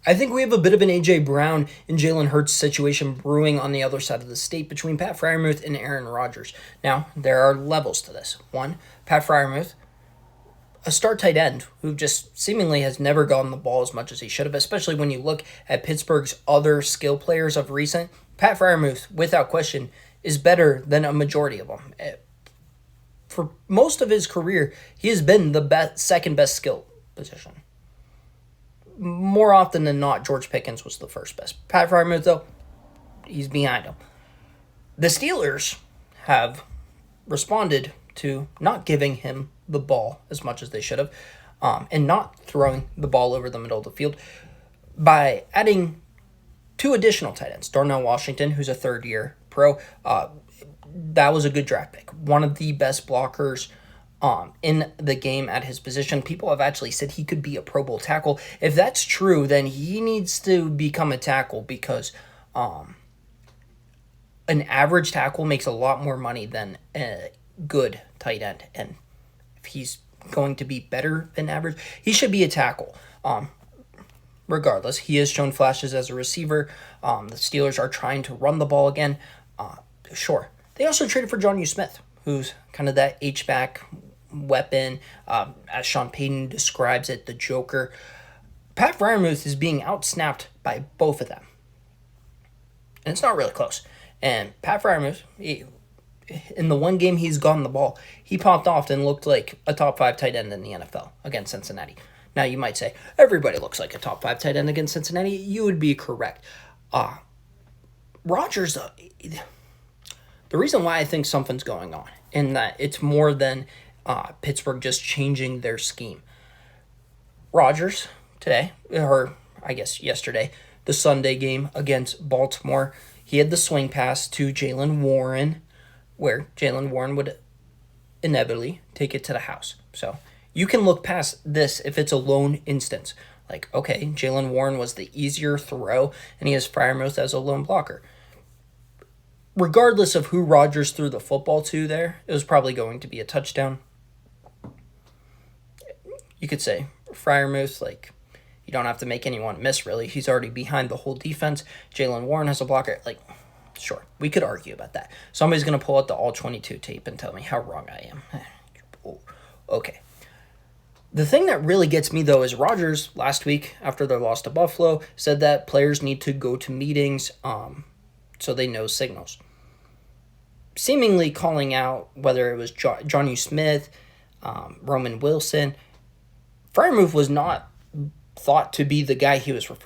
I think we have a bit of an A.J. Brown and Jalen Hurts situation brewing on the other side of the state between Pat Freiermuth and Aaron Rodgers. Now, there are levels to this. One, Pat Freiermuth, a star tight end who just seemingly has never gotten the ball as much as he should have, especially when you look at Pittsburgh's other skill players of recent. Pat Freiermuth, without question, is better than a majority of them. For most of his career, he has been the second best skill position. More often than not, George Pickens was the first best. Pat Freiermuth, though, he's behind him. The Steelers have responded to not giving him the ball as much as they should have, and not throwing the ball over the middle of the field by adding two additional tight ends. Darnell Washington, who's a third-year pro, that was a good draft pick. One of the best blockers in the game at his position. People have actually said he could be a Pro Bowl tackle. If that's true, then he needs to become a tackle because an average tackle makes a lot more money than a good tight end. And if he's going to be better than average, he should be a tackle. Regardless, he has shown flashes as a receiver. The Steelers are trying to run the ball again. Sure. They also traded for Jonnu Smith, who's kind of that H-back weapon, as Sean Payton describes it, the Joker. Pat Freiermuth is being outsnapped by both of them. And it's not really close. And Pat Freiermuth, in the one game he's gotten the ball, he popped off and looked like a top 5 tight end in the NFL against Cincinnati. Now, you might say, everybody looks like a top 5 tight end against Cincinnati. You would be correct. Rodgers, the reason why I think something's going on, in that it's more than Pittsburgh just changing their scheme. Rodgers today, or I guess yesterday, the Sunday game against Baltimore, he had the swing pass to Jaylen Warren, where Jaylen Warren would inevitably take it to the house. So you can look past this if it's a lone instance. Like, okay, Jaylen Warren was the easier throw, and he has Freiermuth as a lone blocker. Regardless of who Rodgers threw the football to there, it was probably going to be a touchdown. You could say Freiermuth, like, you don't have to make anyone miss, really. He's already behind the whole defense. Jaylen Warren has a blocker. Like, sure, we could argue about that. Somebody's going to pull out the all-22 tape and tell me how wrong I am. Okay. The thing that really gets me, though, is Rodgers, last week, after their loss to Buffalo, said that players need to go to meetings so they know signals. Seemingly calling out whether it was Jonnu Smith, Roman Wilson. Freiermuth was not thought to be the guy he was referring